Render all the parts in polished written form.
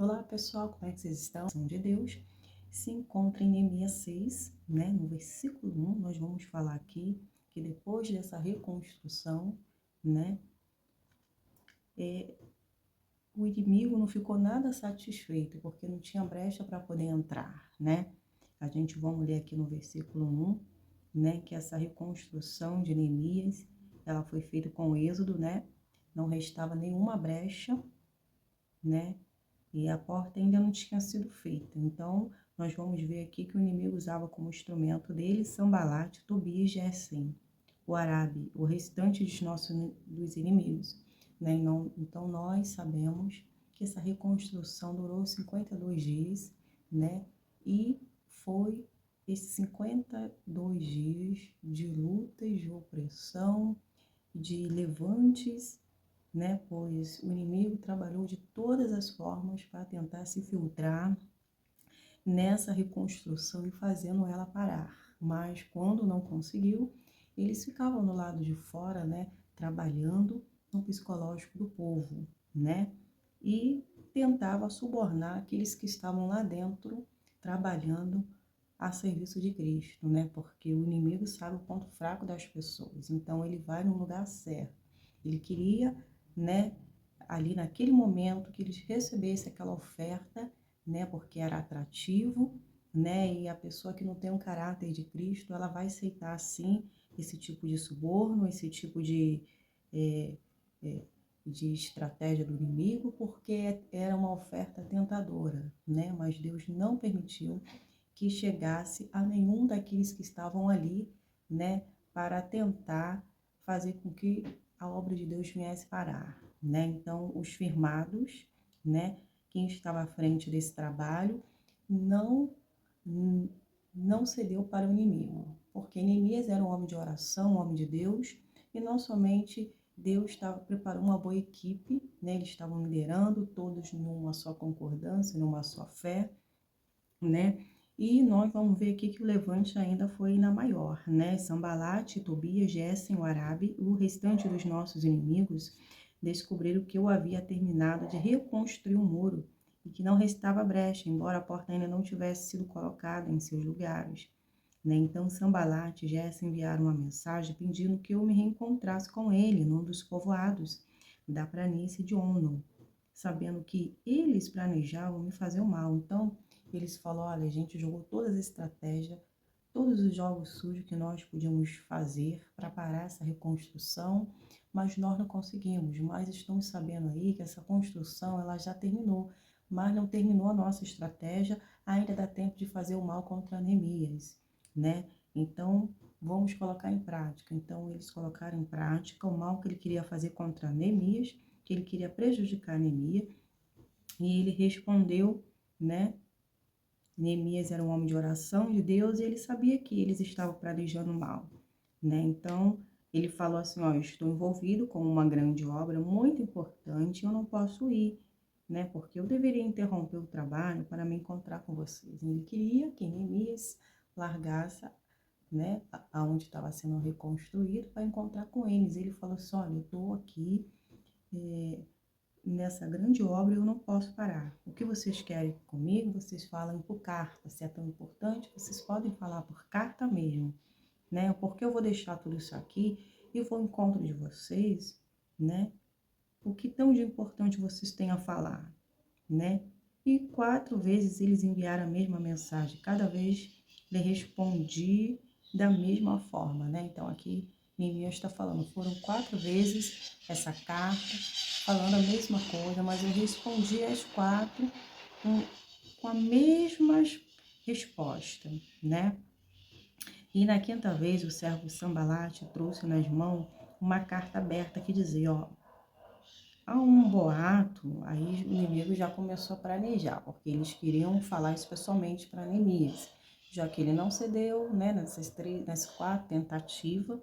Olá pessoal, como é que vocês estão? São de Deus. Se encontra em Neemias 6, né? No versículo 1, nós vamos falar aqui que depois dessa reconstrução, né? O inimigo não ficou nada satisfeito, porque não tinha brecha para poder entrar, né? A gente vamos ler aqui no versículo 1, né? Que essa reconstrução de Neemias, ela foi feita com êxodo, né? Não restava nenhuma brecha, né? E a porta ainda não tinha sido feita. Então, nós vamos ver aqui que o inimigo usava como instrumento dele Sambalate, Tobias, Gesem, o Arabe, o restante dos inimigos. Né? Então, nós sabemos que essa reconstrução durou 52 dias, né? E foi esses 52 dias de lutas, de opressão, de levantes, né? Pois o inimigo trabalhou de todas as formas para tentar se filtrar nessa reconstrução e fazendo ela parar. Mas quando não conseguiu, eles ficavam no lado de fora, né? Trabalhando no psicológico do povo, né? E tentava subornar aqueles que estavam lá dentro trabalhando a serviço de Cristo, né? Porque o inimigo sabe o ponto fraco das pessoas. Então ele vai no lugar certo. Ele queria, né, ali naquele momento que eles recebessem aquela oferta, né, porque era atrativo, né, e a pessoa que não tem um caráter de Cristo, ela vai aceitar sim esse tipo de suborno, esse tipo é, é, de estratégia do inimigo, porque era uma oferta tentadora, né, mas Deus não permitiu que chegasse a nenhum daqueles que estavam ali, né, para tentar fazer com que a obra de Deus viesse parar, né? Então, os firmados, né, quem estava à frente desse trabalho, não não cedeu para o inimigo, porque Neemias era um homem de oração, um homem de Deus, e não somente Deus estava preparando uma boa equipe, né? Eles estavam liderando todos numa só concordância, numa só fé, né? E nós vamos ver aqui que o levante ainda foi na maior, né? Sambalate, Tobias, Gesem, o Arabe, o restante dos nossos inimigos descobriram que eu havia terminado de reconstruir o muro e que não restava brecha, embora a porta ainda não tivesse sido colocada em seus lugares, né? Então Sambalate e Gesem enviaram uma mensagem pedindo que eu me reencontrasse com ele num dos povoados da planície de Ono, sabendo que eles planejavam me fazer o mal. Então eles falaram, olha, a gente jogou todas as estratégias, todos os jogos sujos que nós podíamos fazer para parar essa reconstrução, mas nós não conseguimos. Mas estamos sabendo aí que essa construção ela já terminou, mas não terminou a nossa estratégia, ainda dá tempo de fazer o mal contra Neemias, né? Então, vamos colocar em prática. Então, eles colocaram em prática o mal que ele queria fazer contra Neemias, que ele queria prejudicar Neemias, e ele respondeu, né? Neemias era um homem de oração de Deus e ele sabia que eles estavam planejando mal, né? Então, ele falou assim, ó, eu estou envolvido com uma grande obra muito importante, eu não posso ir, né? Porque eu deveria interromper o trabalho para me encontrar com vocês. Ele queria que Neemias largasse, né, aonde estava sendo reconstruído para encontrar com eles. Ele falou assim, olha, eu estou aqui, nessa grande obra eu não posso parar. O que vocês querem comigo, vocês falam por carta. Se é tão importante, vocês podem falar por carta mesmo, né? Porque eu vou deixar tudo isso aqui e vou ao encontro de vocês, né? O que tão de importante vocês têm a falar, né? E 4 vezes eles enviaram a mesma mensagem. Cada vez ele respondi da mesma forma, né? Então aqui Neemias está falando, foram 4 vezes essa carta falando a mesma coisa, mas eu respondi às 4 com a mesma resposta, né? E na 5ª vez o servo Sambalate trouxe nas mãos uma carta aberta que dizia, ó, há um boato, aí o inimigo já começou a planejar, porque eles queriam falar isso pessoalmente para Neemias, já que ele não cedeu, né, nessas 4 tentativas,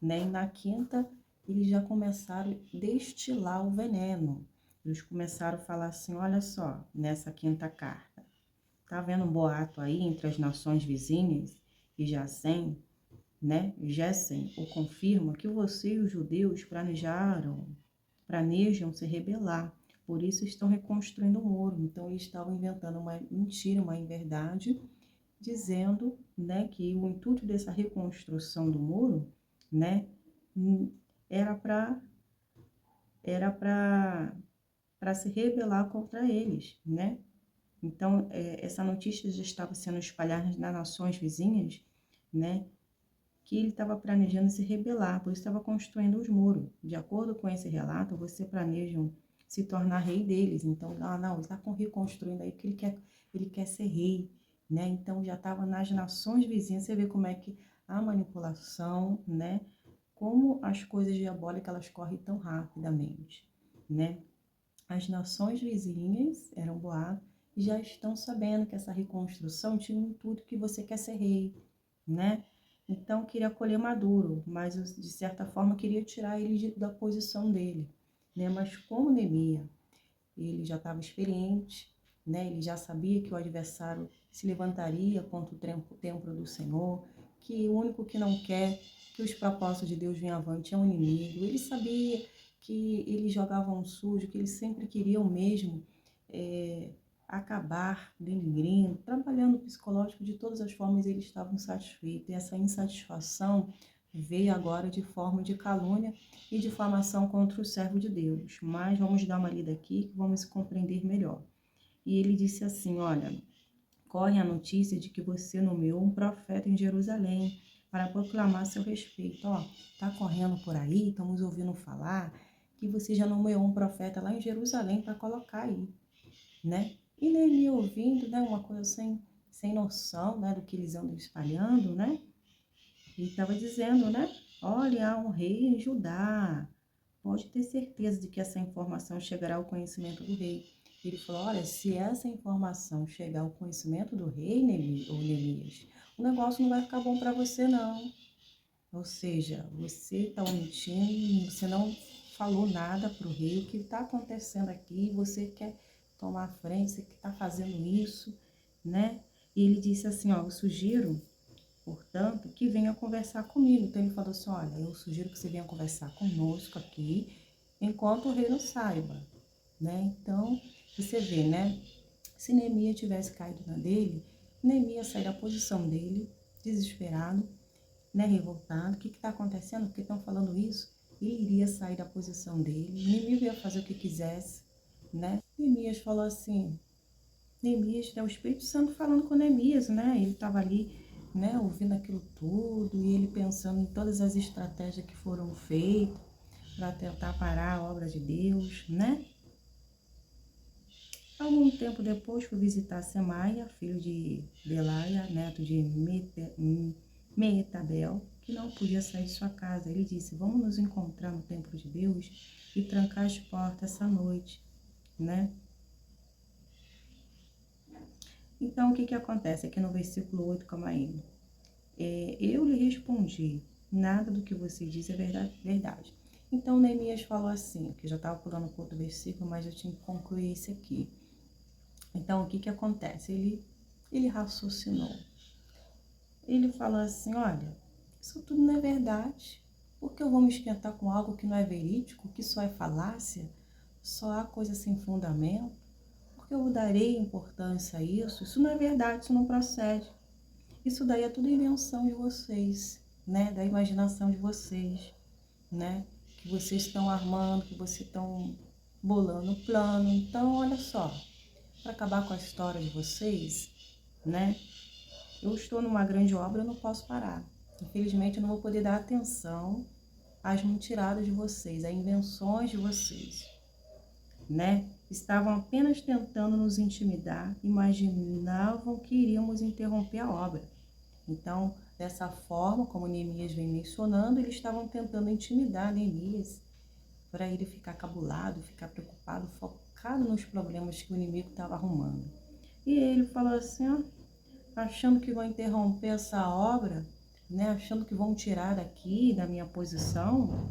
né, e na 5ª eles já começaram a destilar o veneno. Eles começaram a falar assim, olha só, nessa 5ª carta, tá havendo um boato aí entre as nações vizinhas e Gesem, né? Gesem o confirma que você e os judeus planejam se rebelar, por isso estão reconstruindo o muro. Então, eles estavam inventando uma mentira, uma inverdade, dizendo, né, que o intuito dessa reconstrução do muro, né, era para se rebelar contra eles, né? Então, essa notícia já estava sendo espalhada nas nações vizinhas, né, que ele estava planejando se rebelar, por isso estava construindo os muros. De acordo com esse relato, você planeja se tornar rei deles. Então, não, ele está reconstruindo aí porque ele quer ser rei, né? Então, já estava nas nações vizinhas. Você vê como é que a manipulação, né? Como as coisas diabólicas, elas correm tão rapidamente, né? As nações vizinhas, eram boatos, já estão sabendo que essa reconstrução tinha um intuito que você quer ser rei, né? Então, queria acolher Maduro, mas de certa forma queria tirar ele da posição dele, né? Mas como Neemias, ele já estava experiente, né? Ele já sabia que o adversário se levantaria contra o templo do Senhor, que o único que não quer que os propósitos de Deus venham avante é o inimigo. Ele sabia que eles jogavam sujo, que eles sempre queriam mesmo acabar denigrindo, trabalhando o psicológico de todas as formas, eles estavam satisfeitos. E essa insatisfação veio agora de forma de calúnia e difamação contra o servo de Deus. Mas vamos dar uma lida aqui que vamos compreender melhor. E ele disse assim, olha, corre a notícia de que você nomeou um profeta em Jerusalém para proclamar seu respeito. Ó, tá correndo por aí, estamos ouvindo falar que você já nomeou um profeta lá em Jerusalém para colocar aí, né? E Neemias ouvindo, né, uma coisa sem noção, né, do que eles andam espalhando, né? Ele estava dizendo, né? Olha, há um rei em Judá. Pode ter certeza de que essa informação chegará ao conhecimento do rei. Ele falou, olha, se essa informação chegar ao conhecimento do rei, Neemias, o negócio não vai ficar bom para você, não. Ou seja, você está omitindo, você não falou nada para o rei, o que está acontecendo aqui, você quer tomar a frente, você está fazendo isso, né? E ele disse assim, ó, eu sugiro, portanto, que venha conversar comigo. Então ele falou assim, olha, eu sugiro que você venha conversar conosco aqui, enquanto o rei não saiba, né? Então, você vê, né? Se Neemias tivesse caído na dele, Neemias sair da posição dele, desesperado, né, revoltado, o que está acontecendo? Por que estão falando isso? Ele iria sair da posição dele, Neemias ia fazer o que quisesse, né? Neemias falou assim, Neemias, né, o Espírito Santo falando com Neemias, né? Ele estava ali, né, ouvindo aquilo tudo e ele pensando em todas as estratégias que foram feitas para tentar parar a obra de Deus, né? Algum tempo depois fui visitar Semaia, filho de Delaia, neto de Meetabel, que não podia sair de sua casa. Ele disse, vamos nos encontrar no templo de Deus e trancar as portas essa noite, né? Então, o que acontece aqui no versículo 8, calma aí. Eu lhe respondi, nada do que você diz é verdade. Então, Neemias falou assim, que já estava pulando por outro versículo, mas eu tinha que concluir esse aqui. Então, o que acontece? Ele raciocinou. Ele falou assim, olha, isso tudo não é verdade. Por que eu vou me esquentar com algo que não é verídico, que só é falácia, só há coisa sem fundamento? Por que eu darei importância a isso? Isso não é verdade, isso não procede. Isso daí é tudo invenção de vocês, né? Da imaginação de vocês, né? Que vocês estão armando, que vocês estão bolando o plano. Então, olha só, para acabar com a história de vocês, né? Eu estou numa grande obra, eu não posso parar. Infelizmente, eu não vou poder dar atenção às mentiradas de vocês, às invenções de vocês, né? Estavam apenas tentando nos intimidar, imaginavam que iríamos interromper a obra. Então, dessa forma, como Neemias vem mencionando, eles estavam tentando intimidar Neemias para ele ficar cabulado, ficar preocupado, focado nos problemas que o inimigo estava arrumando. E ele falou assim, ó, achando que vão interromper essa obra, né, achando que vão tirar daqui da minha posição.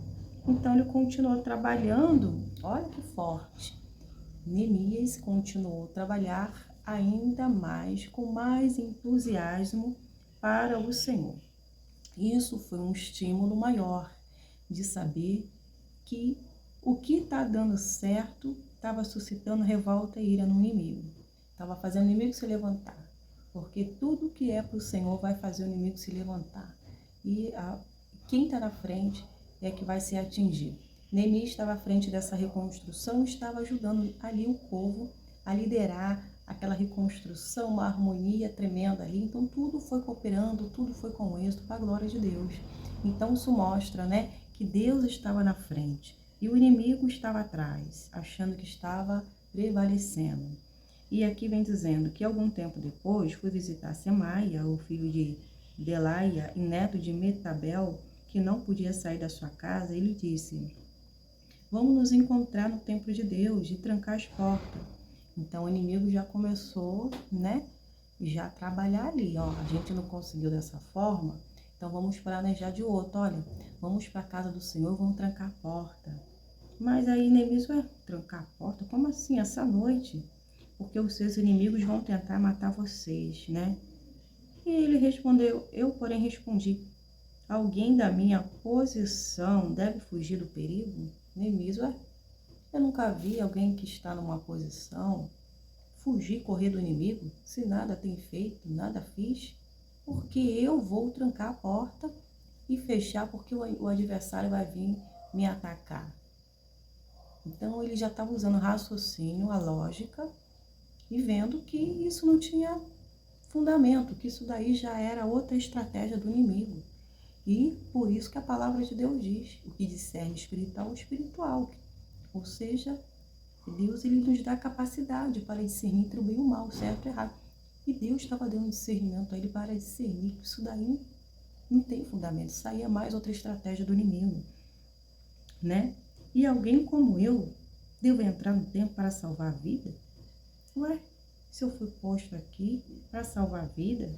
Então ele continuou trabalhando, olha que forte. Neemias continuou a trabalhar ainda mais, com mais entusiasmo para o Senhor. Isso foi um estímulo maior de saber que o que está dando certo estava suscitando revolta e ira no inimigo. Estava fazendo o inimigo se levantar. Porque tudo que é para o Senhor vai fazer o inimigo se levantar. E quem está na frente é que vai ser atingido. Neemias estava à frente dessa reconstrução, estava ajudando ali o povo a liderar aquela reconstrução, uma harmonia tremenda ali. Então tudo foi cooperando, tudo foi com êxito para a glória de Deus. Então isso mostra, né, que Deus estava na frente e o inimigo estava atrás, achando que estava prevalecendo. E aqui vem dizendo que algum tempo depois fui visitar Semaia, o filho de Delaia e neto de Metabel, que não podia sair da sua casa. Ele disse: vamos nos encontrar no templo de Deus e trancar as portas. Então o inimigo já começou, né, já a trabalhar ali, ó, a gente não conseguiu dessa forma, então vamos planejar de outro, olha, vamos para a casa do Senhor, vamos trancar a porta. Mas aí Neemias vai trancar a porta? Como assim, essa noite? Porque os seus inimigos vão tentar matar vocês, né? E ele respondeu, eu porém respondi, alguém da minha posição deve fugir do perigo? Neemias, eu nunca vi alguém que está numa posição fugir, correr do inimigo, se nada tem feito, nada fiz, porque eu vou trancar a porta e fechar, porque o adversário vai vir me atacar. Então ele já estava usando o raciocínio, a lógica, e vendo que isso não tinha fundamento, que isso daí já era outra estratégia do inimigo. E por isso que a palavra de Deus diz, o que discerne espiritual, espiritual. Ou seja, Deus ele nos dá capacidade para discernir entre o bem e o mal, o certo e o errado. E Deus estava dando discernimento a ele para discernir que isso daí não tem fundamento. Isso aí é mais outra estratégia do inimigo, né? E alguém como eu devo entrar no templo para salvar a vida? Ué, se eu fui posto aqui para salvar a vida,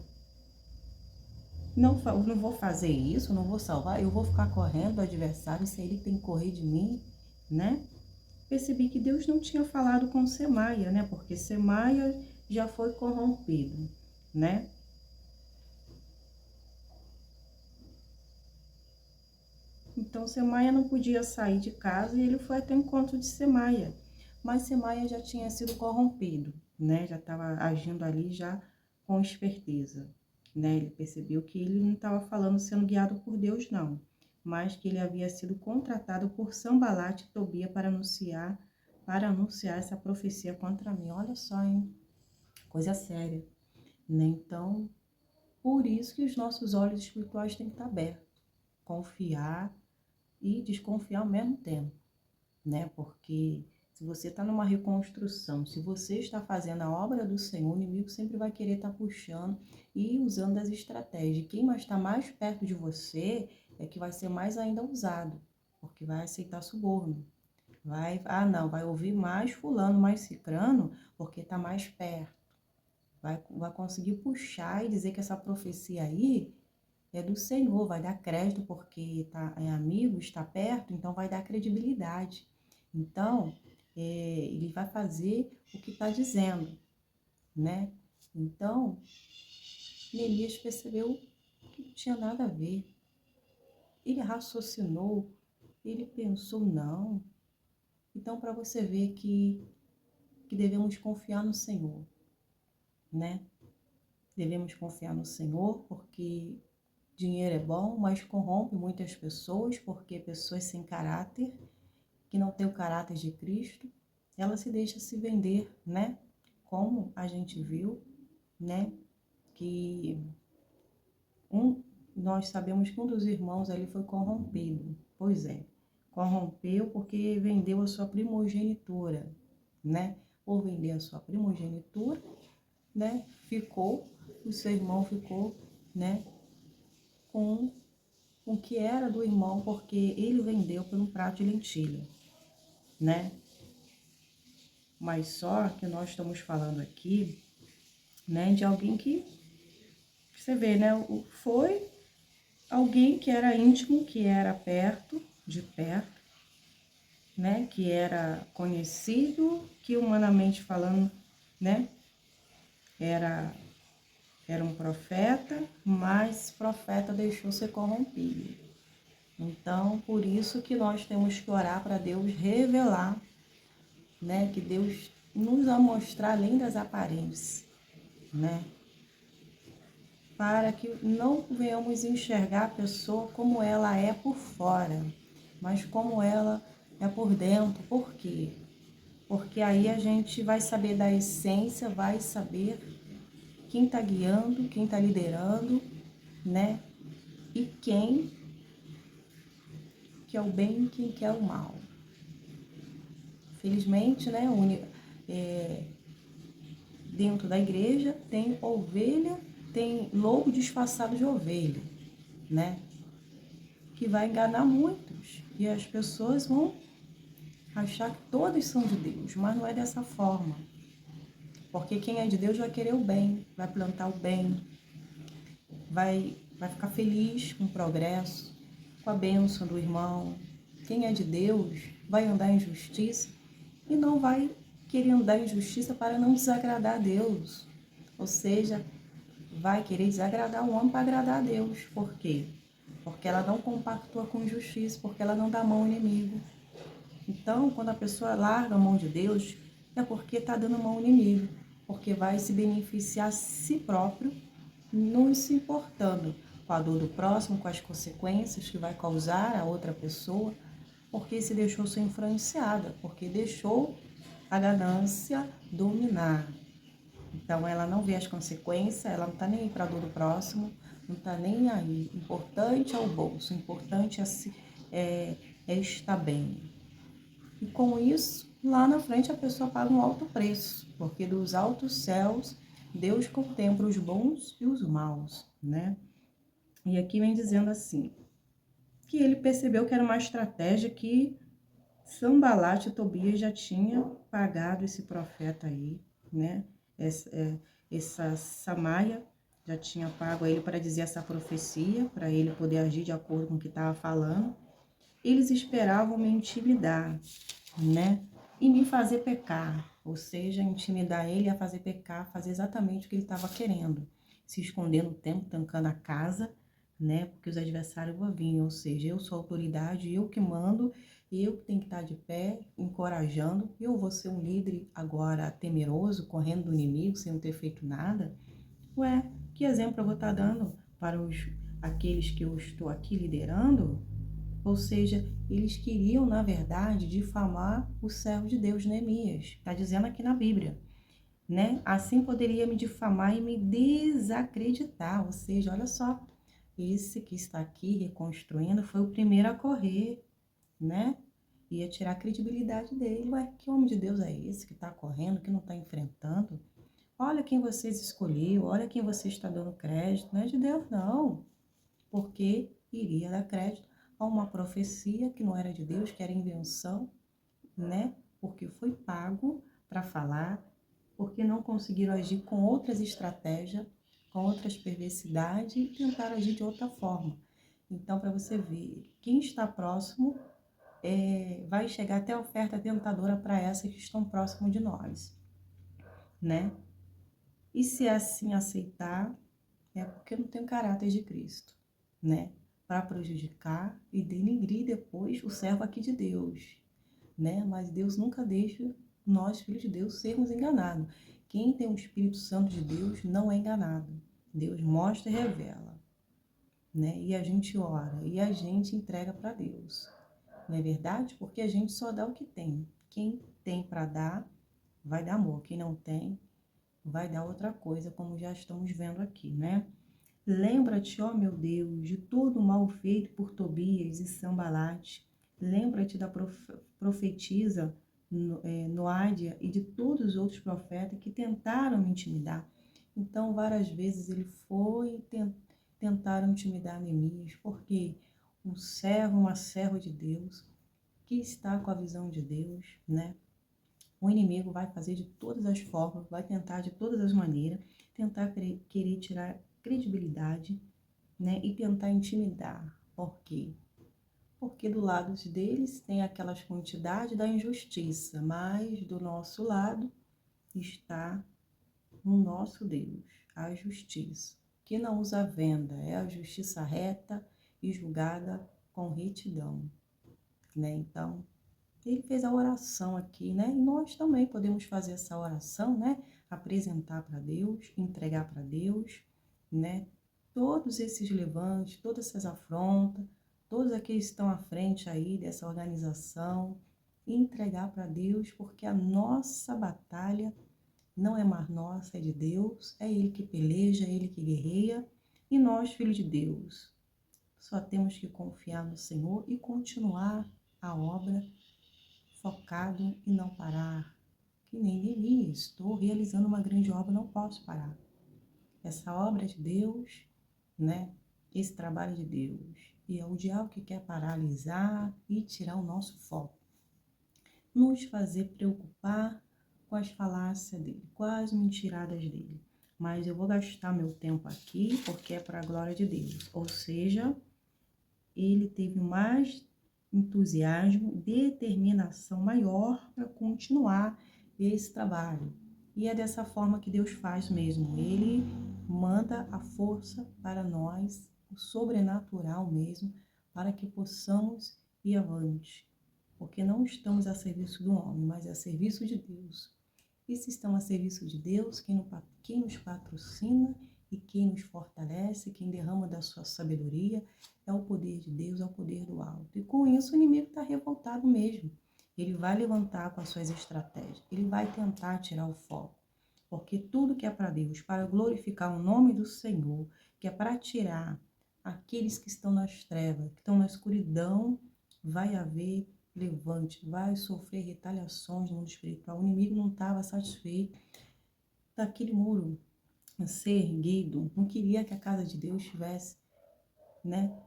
não vou fazer isso, não vou salvar, eu vou ficar correndo do adversário, se ele tem que correr de mim, né? Percebi que Deus não tinha falado com Semaia, né? Porque Semaia já foi corrompido, né? Então Semaia não podia sair de casa e ele foi até o encontro de Semaia. Mas Semaia já tinha sido corrompido, né? Já estava agindo ali já com esperteza, né? Ele percebeu que ele não estava falando sendo guiado por Deus, não, mas que ele havia sido contratado por Sanbalat e Tobia para anunciar essa profecia contra mim. Olha só, hein? Coisa séria, né? Então, por isso que os nossos olhos espirituais têm que estar abertos, confiar e desconfiar ao mesmo tempo, né? Porque se você está numa reconstrução, se você está fazendo a obra do Senhor, o inimigo sempre vai querer estar puxando e usando as estratégias. Quem está mais perto de você é que vai ser mais ainda usado, porque vai aceitar suborno. Vai ouvir mais fulano, mais cicrano, porque está mais perto. Vai conseguir puxar e dizer que essa profecia aí é do Senhor, vai dar crédito porque é amigo, está perto, então vai dar credibilidade. Então, ele vai fazer o que está dizendo, né? Então, Neemias percebeu que não tinha nada a ver. Ele raciocinou, ele pensou, não. Então, para você ver que devemos confiar no Senhor, né? Devemos confiar no Senhor porque dinheiro é bom, mas corrompe muitas pessoas, porque pessoas sem caráter, que não têm o caráter de Cristo, ela se deixa se vender, né? Como a gente viu, né? Que nós sabemos que um dos irmãos ali foi corrompido. Pois é, corrompeu porque vendeu a sua primogenitura, né? Por vender a sua primogenitura, né? O seu irmão ficou, né? Com o que era do irmão, porque ele vendeu por um prato de lentilha, né? Mas só que nós estamos falando aqui, né, de alguém que você vê, né, foi alguém que era íntimo, que era de perto, né, que era conhecido, que humanamente falando, né, era um profeta, mas profeta deixou ser corrompido. Então, por isso que nós temos que orar para Deus revelar né? Que Deus nos vai mostrar além das aparências, né? Para que não venhamos enxergar a pessoa como ela é por fora, mas como ela é por dentro. Por quê? Porque aí a gente vai saber da essência, vai saber quem está guiando, quem está liderando, né? E quem quer o bem e quem quer o mal. Felizmente, né? Dentro da igreja tem ovelha, tem lobo disfarçado de ovelha, né? Que vai enganar muitos. E as pessoas vão achar que todos são de Deus, mas não é dessa forma. Porque quem é de Deus vai querer o bem, vai plantar o bem, vai ficar feliz com o progresso, com a bênção do irmão. Quem é de Deus vai andar em justiça e não vai querer andar em justiça para não desagradar a Deus. Ou seja, vai querer desagradar o homem para agradar a Deus. Por quê? Porque ela não compactua com injustiça, porque ela não dá mão ao inimigo. Então, quando a pessoa larga a mão de Deus, é porque está dando mão ao inimigo, porque vai se beneficiar a si próprio, não se importando com a dor do próximo, com as consequências que vai causar a outra pessoa, porque se deixou ser influenciada, porque deixou a ganância dominar. Então, ela não vê as consequências, ela não está nem aí para a dor do próximo, não está nem aí. Importante é o bolso, importante é estar bem. E com isso, lá na frente a pessoa paga um alto preço, porque dos altos céus Deus contempla os bons e os maus, né? E aqui vem dizendo assim, que ele percebeu que era uma estratégia que Sanbalat e Tobias já tinha pagado esse profeta aí, né? Essa Samaia já tinha pago a ele para dizer essa profecia, para ele poder agir de acordo com o que estava falando. Eles esperavam me intimidar, né? E me fazer pecar, ou seja, intimidar ele a fazer pecar, fazer exatamente o que ele estava querendo, se esconder no templo, tancando a casa, né? Porque os adversários vão vir, ou seja, eu sou a autoridade, eu que mando, eu que tenho que estar de pé, encorajando, eu vou ser um líder agora temeroso, correndo do inimigo, sem ter feito nada. Ué, que exemplo eu vou estar dando para aqueles que eu estou aqui liderando? Ou seja, eles queriam, na verdade, difamar o servo de Deus, Neemias. Está dizendo aqui na Bíblia, né? Assim poderia me difamar e me desacreditar. Ou seja, olha só, esse que está aqui reconstruindo foi o primeiro a correr, né? Ia tirar a credibilidade dele. Ué, que homem de Deus é esse que está correndo, que não está enfrentando? Olha quem vocês escolheu, olha quem você está dando crédito. Não é de Deus, não. Porque iria dar crédito a uma profecia que não era de Deus, que era invenção, né? Porque foi pago para falar, porque não conseguiram agir com outras estratégias, com outras perversidades e tentaram agir de outra forma. Então, para você ver, quem está próximo vai chegar até a oferta tentadora para essas que estão próximo de nós, né? E se assim aceitar, é porque não tem o caráter de Cristo, né? Para prejudicar e denigrir depois o servo aqui de Deus, né? Mas Deus nunca deixa nós, filhos de Deus, sermos enganados. Quem tem o Espírito Santo de Deus não é enganado. Deus mostra e revela, né? E a gente ora e a gente entrega para Deus. Não é verdade? Porque a gente só dá o que tem. Quem tem para dar, vai dar amor. Quem não tem, vai dar outra coisa, como já estamos vendo aqui, né? Lembra-te, ó meu Deus, de todo o mal feito por Tobias e Sanbalate. Lembra-te da profetisa Noádia e de todos os outros profetas que tentaram me intimidar. Então, várias vezes ele foi e tentaram intimidar Neemias, porque um servo, uma serva de Deus, que está com a visão de Deus, né? O inimigo vai fazer de todas as formas, vai tentar de todas as maneiras, tentar querer tirar credibilidade, né? E tentar intimidar. Por quê? Porque do lado deles tem aquelas quantidades da injustiça, mas do nosso lado está o nosso Deus, a justiça, que não usa venda, é a justiça reta e julgada com retidão, né? Então, Ele fez a oração aqui, né? E nós também podemos fazer essa oração, né? Apresentar para Deus, entregar para Deus, né? Todos esses levantes, todas essas afrontas, todos aqueles que estão à frente aí dessa organização, entregar para Deus, porque a nossa batalha não é mais nossa, é de Deus, é Ele que peleja, é Ele que guerreia, e nós, filhos de Deus, só temos que confiar no Senhor e continuar a obra focado e não parar. Que nem Neemias, estou realizando uma grande obra, não posso parar. Essa obra é de Deus, né? Esse trabalho é de Deus. E é o diabo que quer paralisar e tirar o nosso foco. Nos fazer preocupar com as falácias dele, com as mentiradas dele. Mas eu vou gastar meu tempo aqui porque é para a glória de Deus. Ou seja, ele teve mais entusiasmo, determinação maior para continuar esse trabalho. E é dessa forma que Deus faz mesmo. Ele manda a força para nós, o sobrenatural mesmo, para que possamos ir avante. Porque não estamos a serviço do homem, mas a serviço de Deus. E se estão a serviço de Deus, quem nos patrocina e quem nos fortalece, quem derrama da sua sabedoria, é o poder de Deus, é o poder do alto. E com isso o inimigo está revoltado mesmo. Ele vai levantar com as suas estratégias, ele vai tentar tirar o foco. Porque tudo que é para Deus, para glorificar o nome do Senhor, que é para tirar aqueles que estão nas trevas, que estão na escuridão, vai haver levante, vai sofrer retaliações no mundo espiritual. O inimigo não estava satisfeito daquele muro ser erguido, não queria que a casa de Deus estivesse, né,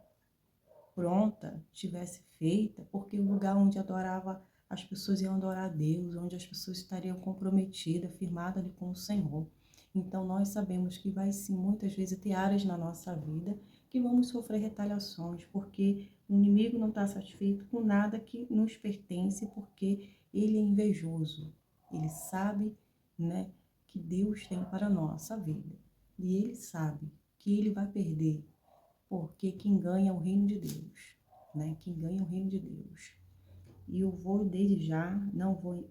pronta, estivesse feita, porque o lugar onde adorava, as pessoas iam adorar a Deus, onde as pessoas estariam comprometidas, firmadas ali com o Senhor. Então nós sabemos que vai sim, muitas vezes, ter áreas na nossa vida que vamos sofrer retaliações, porque o inimigo não está satisfeito com nada que nos pertence, porque ele é invejoso. Ele sabe, né, que Deus tem para a nossa vida. E ele sabe que ele vai perder, porque quem ganha é o reino de Deus, né? Quem ganha é o reino de Deus. E eu vou desde já,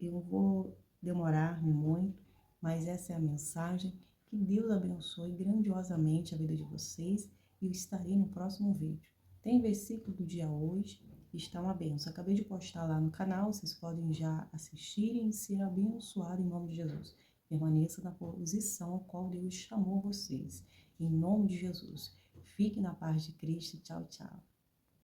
eu vou demorar-me muito, mas essa é a mensagem. Que Deus abençoe grandiosamente a vida de vocês e eu estarei no próximo vídeo. Tem versículo do dia hoje, está uma benção. Acabei de postar lá no canal, vocês podem já assistirem e ser abençoados em nome de Jesus. Permaneça na posição a qual Deus chamou vocês. Em nome de Jesus. Fique na paz de Cristo. Tchau, tchau.